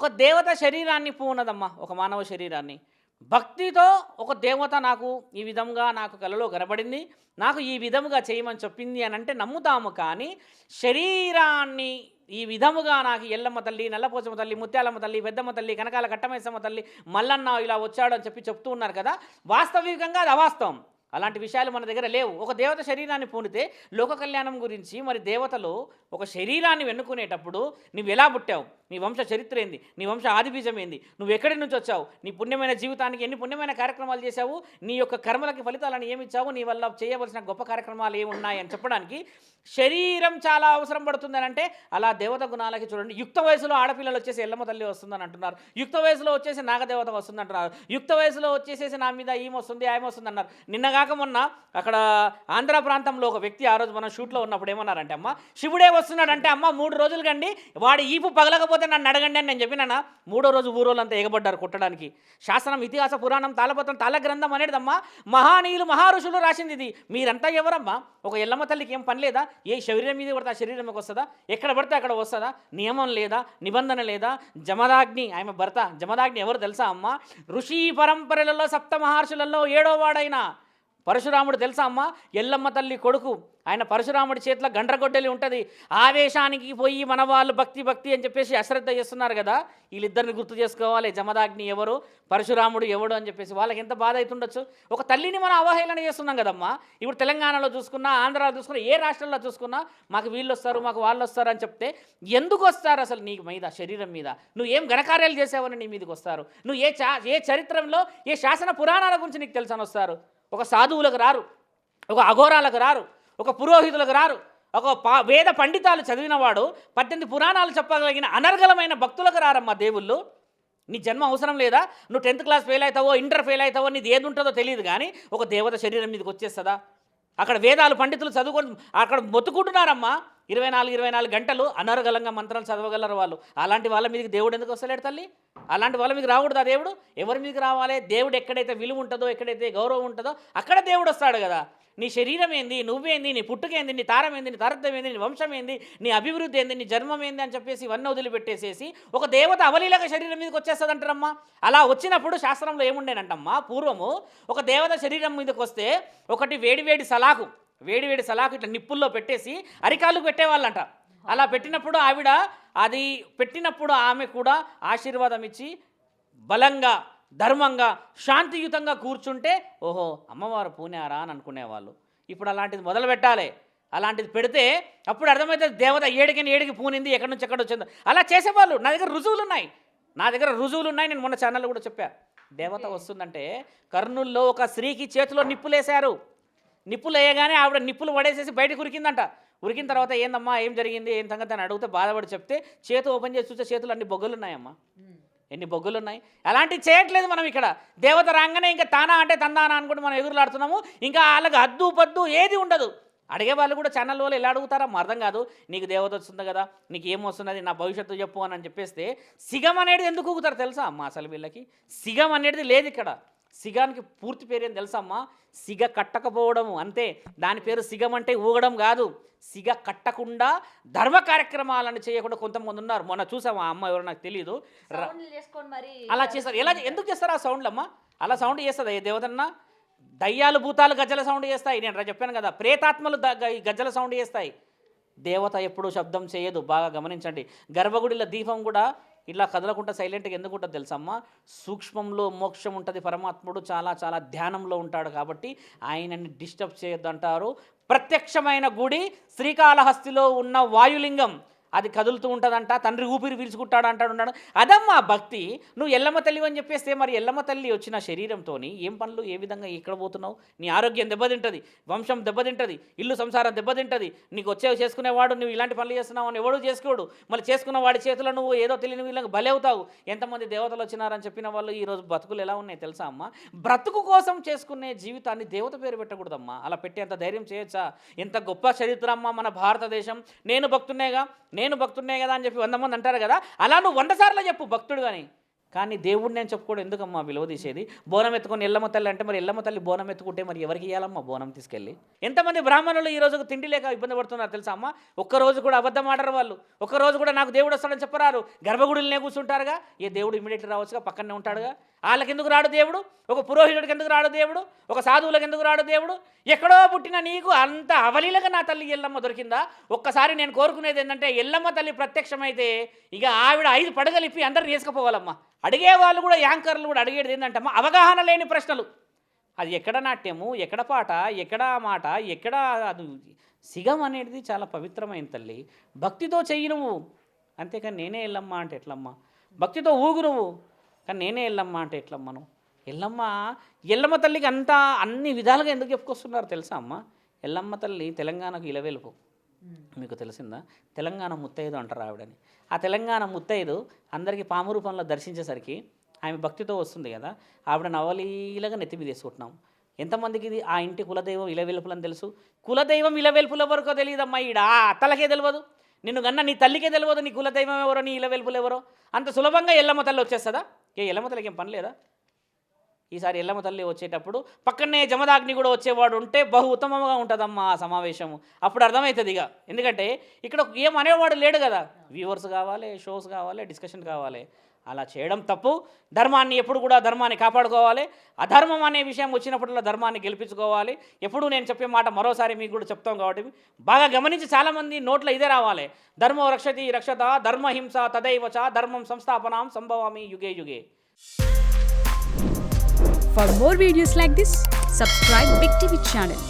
ఒక దేవత శరీరాన్ని పూనదమ్మా, ఒక మానవ శరీరాన్ని. భక్తితో ఒక దేవత నాకు ఈ విధంగా నాకు కలలో కనబడింది, నాకు ఈ విధముగా చేయమని చెప్పింది అని అంటే నమ్ముతాము. కానీ శరీరాన్ని ఈ విధముగా నాకు ఎల్లమ్మ తల్లి, నల్లపోచమ్మ తల్లి, ముత్యాలమ్మ తల్లి, పెద్దమ్మ తల్లి, కనకాల కట్టమైసమ్మ తల్లి, మల్లన్న ఇలా వచ్చాడు అని చెప్తూ ఉన్నారు కదా, వాస్తవికంగా అది అవాస్తవం. అలాంటి విషయాలు మన దగ్గర లేవు. ఒక దేవత శరీరాన్ని పూనితే లోక కళ్యాణం గురించి మరి దేవతలు ఒక శరీరాన్ని వెన్నుకునేటప్పుడు నువ్వు ఎలా పుట్టావు, నీ వంశ చరిత్ర ఏంది, నీ వంశ ఆదిబీజం ఏంది, నువ్వు ఎక్కడి నుంచి వచ్చావు, నీ పుణ్యమైన జీవితానికి ఎన్ని పుణ్యమైన కార్యక్రమాలు చేశావు, నీ యొక్క కర్మలకి ఫలితాలను ఏమి ఇచ్చావు, నీ వల్ల చేయవలసిన గొప్ప కార్యక్రమాలు ఏమున్నాయి అని చెప్పడానికి శరీరం చాలా అవసరం పడుతుందని అంటే, అలా దేవత గుణాలకి చూడండి. యుక్త వయసులో ఆడపిల్లలు వచ్చేసి ఎల్లమ్మ తల్లి వస్తుందని అంటున్నారు, యుక్త వయసులో వచ్చేసి నాగదేవత వస్తుంది అంటున్నారు, యుక్త వయసులో వచ్చేసేసి నా మీద ఈమె వస్తుంది ఆమె వస్తుంది అన్నారు. నిన్నగాక మొన్న అక్కడ ఆంధ్ర ప్రాంతంలో ఒక వ్యక్తి ఆ రోజు మనం షూట్లో ఉన్నప్పుడు ఏమన్నారంటే, అమ్మ శివుడే వస్తున్నాడంటే అమ్మ 3 రోజులు కండి వాడి ఈపు పగలకపోతే నన్ను అడగండి అని నేను చెప్పినా. 3వ రోజు ఊరోళ్ళంతా ఎగబడ్డారు కొట్టడానికి. శాసనం, ఇతిహాస, పురాణం, తాళపత్రం, తాళ గ్రంథం అనేదమ్మా మహానీయులు మహారుషులు రాసింది ఇది. మీరంతా ఎవరమ్మా? ఒక ఎల్లమ్మ తల్లికి ఏం పని లేదా? ఏ శరీరం మీద పడితే ఆ శరీరంకి వస్తుందా? ఎక్కడ పడితే అక్కడ వస్తుందా? నియమం లేదా? నిబంధన లేదా? జమదాగ్ని ఆమె భర్త. జమదాగ్ని ఎవరు తెలుసా అమ్మ? ఋషి పరంపరలలో 7 మహర్షులలో 7వ వాడైన పరశురాముడు తెలుసా అమ్మ? ఎల్లమ్మ తల్లి కొడుకు. ఆయన పరశురాముడి చేతిలో గండ్రగొడ్డలి ఉంటుంది. ఆవేశానికి పోయి మన వాళ్ళు భక్తి భక్తి అని చెప్పేసి అశ్రద్ధ చేస్తున్నారు కదా, వీళ్ళిద్దరిని గుర్తు చేసుకోవాలి. జమదాగ్ని ఎవరు, పరశురాముడు ఎవడు అని చెప్పేసి వాళ్ళకి ఎంత బాధ అవుతుండొచ్చు. ఒక తల్లిని మనం అవహేళన చేస్తున్నాం కదమ్మా. ఇప్పుడు తెలంగాణలో చూసుకున్నా, ఆంధ్రాలో చూసుకున్నా, ఏ రాష్ట్రంలో చూసుకున్నా మాకు వీళ్ళు వస్తారు, మాకు వాళ్ళు వస్తారు అని చెప్తే ఎందుకు వస్తారు అసలు నీ మీద, శరీరం మీద? నువ్వు ఏం ఘనకార్యాలు చేసావని నీ మీదకి వస్తారు? నువ్వు ఏ చరిత్రలో ఏ శాసన పురాణాల గురించి నీకు తెలుసని వస్తారు? ఒక సాధువులకు రారు, ఒక అఘోరాలకు రారు, ఒక పురోహితులకు రారు, ఒక వేద పండితాలు చదివినవాడు 18 పురాణాలు చెప్పగలిగిన అనర్గళమైన భక్తులకు రారమ్మా దేవుళ్ళు. నీ జన్మ అవసరం లేదా? నువ్వు 10th క్లాస్ ఫెయిల్ అవుతావో, ఇంటర్ ఫెయిల్ అవుతావో, నీది ఏది ఉంటుందో తెలియదు. కానీ ఒక దేవత శరీరం మీదకి వచ్చేస్తుందా? అక్కడ వేదాలు పండితులు చదువుకొని అక్కడ మొత్తుకుంటున్నారమ్మా. 24 గంటలు అనర్గళంగా మంత్రాలు చదవగలరు వాళ్ళు. అలాంటి వాళ్ళ మీదకి దేవుడు ఎందుకు వస్తలేడు తల్లి? అలాంటి వాళ్ళ మీకు రాకూడదా దేవుడు? ఎవరి మీదకి రావాలి? దేవుడు ఎక్కడైతే విలువ ఉంటుందో, ఎక్కడైతే గౌరవం ఉంటుందో అక్కడ దేవుడు వస్తాడు కదా. నీ శరీరం ఏంది, నువ్వేంది, నీ పుట్టుకేంది, నీ తారం ఏంది, నీ తారత్వం ఏంది, నీ వంశం ఏంది, నీ అభివృద్ధి ఏంది, నీ జన్మం ఏంది అని చెప్పేసి ఇవన్నీ వదిలిపెట్టేసేసి ఒక దేవత అవలీలగా శరీరం మీదకి వచ్చేస్తుందంటారమ్మా. అలా వచ్చినప్పుడు శాస్త్రంలో ఏముండేనంటమ్మా, పూర్వము ఒక దేవత శరీరం మీదకి వస్తే ఒకటి వేడివేడి సలాకు ఇట్లా నిప్పుల్లో పెట్టేసి అరికాళ్ళకు పెట్టేవాళ్ళంట. అలా పెట్టినప్పుడు అది పెట్టినప్పుడు ఆమె కూడా ఆశీర్వాదం ఇచ్చి బలంగా, ధర్మంగా, శాంతియుతంగా కూర్చుంటే ఓహో అమ్మవారు పూనారా అని అనుకునేవాళ్ళు. ఇప్పుడు అలాంటిది మొదలు పెట్టాలి. అలాంటిది పెడితే అప్పుడు అర్థమవుతుంది దేవత ఏడికి పూనింది, ఎక్కడి నుంచి ఎక్కడ వచ్చిందో. అలా చేసేవాళ్ళు. నా దగ్గర రుజువులు ఉన్నాయి. నేను మొన్న ఛానల్లో కూడా చెప్పా. దేవత వస్తుందంటే కర్నూల్లో ఒక స్త్రీకి చేతిలో నిప్పులేశారు. నిప్పులు వేయగానే ఆవిడ నిప్పులు పడేసేసి బయటకు ఉరికిందంట. ఉరికిన తర్వాత ఏందమ్మా ఏం జరిగింది, ఏం సంగతి అని అడిగితే బాధపడి చెప్తే చేతి ఓపెన్ చేసి చూస్తే చేతులు అన్ని బొగ్గులు ఉన్నాయమ్మా. ఎన్ని బొగ్గులు ఉన్నాయి. అలాంటివి చేయట్లేదు మనం ఇక్కడ. దేవత రాగానే ఇంకా తానా అంటే తందానా అనుకుంటే మనం ఎగురులాడుతున్నాము. ఇంకా వాళ్ళకి హద్దు పద్దు ఏది ఉండదు. అడిగే వాళ్ళు కూడా ఛానల్ వాళ్ళు ఎలా అడుగుతారా అర్థం కాదు. నీకు దేవత వస్తుంది కదా, నీకు ఏమొస్తున్నది, నా భవిష్యత్తు చెప్పు అని చెప్పేస్తే సిగం అనేది ఎందుకు ఊగుతారు తెలుసా అమ్మా? అసలు వీళ్ళకి సిగం అనేది లేదు ఇక్కడ. సిగానికి పూర్తి పేరు ఏం తెలుసా అమ్మా? సిగ కట్టకపోవడము అంతే. దాని పేరు సిగం అంటే ఊగడం కాదు. సిగ కట్టకుండా ధర్మ కార్యక్రమాలను చేయకుండా కొంతమంది ఉన్నారు. మొన్న చూసాము, ఆ అమ్మ ఎవరో నాకు తెలియదు, అలా చేస్తారు. ఎందుకు చేస్తారు ఆ సౌండ్లు అమ్మ? అలా సౌండ్ చేస్తుంది ఏ దేవతన్నా? దయ్యాలు భూతాలు గజ్జల సౌండ్ చేస్తాయి. నేను చెప్పాను కదా, ప్రేతాత్మలు గజ్జల సౌండ్ చేస్తాయి. దేవత ఎప్పుడూ శబ్దం చేయదు. బాగా గమనించండి. గర్భగుడిలో దీపం కూడా ఇలా కదలకుండా సైలెంట్గా ఎందుకు ఉంటుంది తెలుసమ్మా? సూక్ష్మంలో మోక్షం ఉంటుంది. పరమాత్ముడు చాలా చాలా ధ్యానంలో ఉంటాడు కాబట్టి ఆయనని డిస్టర్బ్ చేయొద్దు అంటారు. ప్రత్యక్షమైన గుడి శ్రీకాళహస్తిలో ఉన్న వాయులింగం, అది కదులుతూ ఉంటుందంట. తండ్రి ఊపిరి పీల్చుకుంటాడు అంటాడు. అదమ్మా భక్తి. నువ్వు ఎల్లమ్మ తల్లి అని చెప్పేస్తే మరి ఎల్లమ్మ తల్లి వచ్చిన శరీరంతో ఏం పనులు, ఏ విధంగా ఎక్కడ పోతున్నావు? నీ ఆరోగ్యం దెబ్బతింటుంది, వంశం దెబ్బతింటుంది, ఇల్లు సంసారం దెబ్బతింటుంది. నీకు చేసుకునేవాడు నువ్వు ఇలాంటి పనులు చేస్తున్నావు అని ఎవడు చేసుకోడు. మళ్ళీ చేసుకున్న వాడి చేతిలో నువ్వు ఏదో తెలియని వీళ్ళకి బలి అవుతావు. ఎంతమంది దేవతలు వచ్చినారని చెప్పిన వాళ్ళు ఈరోజు బతుకులు ఎలా ఉన్నాయి తెలుసా అమ్మ? బ్రతుకు కోసం చేసుకునే జీవితాన్ని దేవత పేరు పెట్టకూడదమ్మా. అలా పెట్టేంత ధైర్యం చేయొచ్చా? ఎంత గొప్ప చరిత్ర అమ్మ మన భారతదేశం. నేను భక్తున్నే కదా అని చెప్పి 100 మంది అంటారు కదా, అలా నువ్వు 100 సార్లు చెప్పు భక్తుడు అని. కానీ దేవుడిని నేను చెప్పుకోవడం ఎందుకమ్మా విలువ తీసేది? బోనం ఎత్తుకొని ఎల్లమ్మ తల్లి అంటే మరి ఎల్లమ్మ తల్లి బోనం ఎత్తుకుంటే మరి ఎవరికి ఇవ్వాలమ్మా బోనం తీసుకెళ్ళి? ఎంతమంది బ్రాహ్మణులు ఈ రోజు తిండి లేక ఇబ్బంది పడుతున్నారు తెలుసా అమ్మ? ఒక్కరోజు కూడా అబద్ధం ఆడరు వాళ్ళు, ఒక్కరోజు కూడా నాకు దేవుడు వస్తాడని చెప్పరారు. గర్భగుడిలోనే కూర్చుంటారుగా, ఏ దేవుడు ఇమీడియట్గా రావచ్చుగా, పక్కనే ఉంటాడుగా. వాళ్ళకి ఎందుకు రాడు దేవుడు? ఒక పురోహితుడికి ఎందుకు రాడు దేవుడు? ఒక సాధువులకు ఎందుకు రాడు దేవుడు? ఎక్కడో పుట్టిన నీకు అంత అవలీలగా నా తల్లి ఎల్లమ్మ దొరికిందా? ఒక్కసారి నేను కోరుకునేది ఏంటంటే ఎల్లమ్మ తల్లి ప్రత్యక్షమైతే ఇక ఆవిడ 5 పడగలిప్పి అందరిని తీసుకుపోవాలమ్మా. అడిగే వాళ్ళు కూడా, యాంకర్లు కూడా అడిగేది ఏంటంటమ్మా, అవగాహన లేని ప్రశ్నలు. అది ఎక్కడ నాట్యము, ఎక్కడ పాట, ఎక్కడ మాట, ఎక్కడ అది సిగం అనేది చాలా పవిత్రమైన తల్లి. భక్తితో చెయ్యి నువ్వు, అంతేకాని నేనే ఎల్లమ్మ అంటే ఎట్లమ్మా? భక్తితో ఊగు నువ్వు, కానీ నేనే ఎల్లమ్మ అంటే ఎట్లమ్మను? ఎల్లమ్మ తల్లికి అంతా అన్ని విధాలుగా ఎందుకు చెప్పుకొస్తున్నారు తెలుసా అమ్మ? ఎల్లమ్మ తల్లి తెలంగాణకు ఇలవెలుపు, మీకు తెలిసిందా? తెలంగాణ ముత్తైదు అంటారు ఆవిడని. ఆ తెలంగాణ ముత్తైదు అందరికీ పాము రూపంలో దర్శించేసరికి ఆమె భక్తితో వస్తుంది కదా, ఆవిడ నవలీలగా నెత్తి మీద వేసుకుంటున్నాం. ఎంతమందికి ఇది ఆ ఇంటి కులదైవం ఇలవెలుపులని తెలుసు? కులదైవం ఇలవెలుపులు ఎవరికో తెలియదమ్మా. ఈడ ఆ అత్తలకే తెలియదు, నిన్ను కన్నా నీ తల్లికే తెలియదు నీ కులదైవం ఎవరో, నీ ఇలవెలుపులు ఎవరో. అంత సులభంగా ఎల్లమ్మ తల్లి వచ్చేస్తుందా? ఎల్లమ్మ తల్లికి ఏం పని లేదా? ఈసారి ఎల్లమ్మ తల్లి వచ్చేటప్పుడు పక్కనే జమదాగ్ని కూడా వచ్చేవాడు ఉంటే బహు ఉత్తమంగా ఉంటుందమ్మా ఆ సమావేశము. అప్పుడు అర్థమవుతుంది ఇక. ఎందుకంటే ఇక్కడ ఏం అనేవాడు లేడు కదా, వ్యూవర్స్ కావాలి, షోస్ కావాలి, డిస్కషన్ కావాలి. అలా చేయడం తప్పు. ధర్మాన్ని ఎప్పుడు కూడా ధర్మాన్ని కాపాడుకోవాలి. అధర్మం అనే విషయం వచ్చినప్పుడల్లా ధర్మాన్ని గెలిపించుకోవాలి. ఎప్పుడు నేను చెప్పే మాట మరోసారి మీకు కూడా చెప్తాం కాబట్టి బాగా గమనించి, చాలామంది నోట్లో ఇదే రావాలి, ధర్మో రక్షతి రక్షత ధర్మహింస తదైవచ ధర్మం సంస్థాపనాం సంభవామి యుగే యుగే. For more videos like this, subscribe Big TV channel.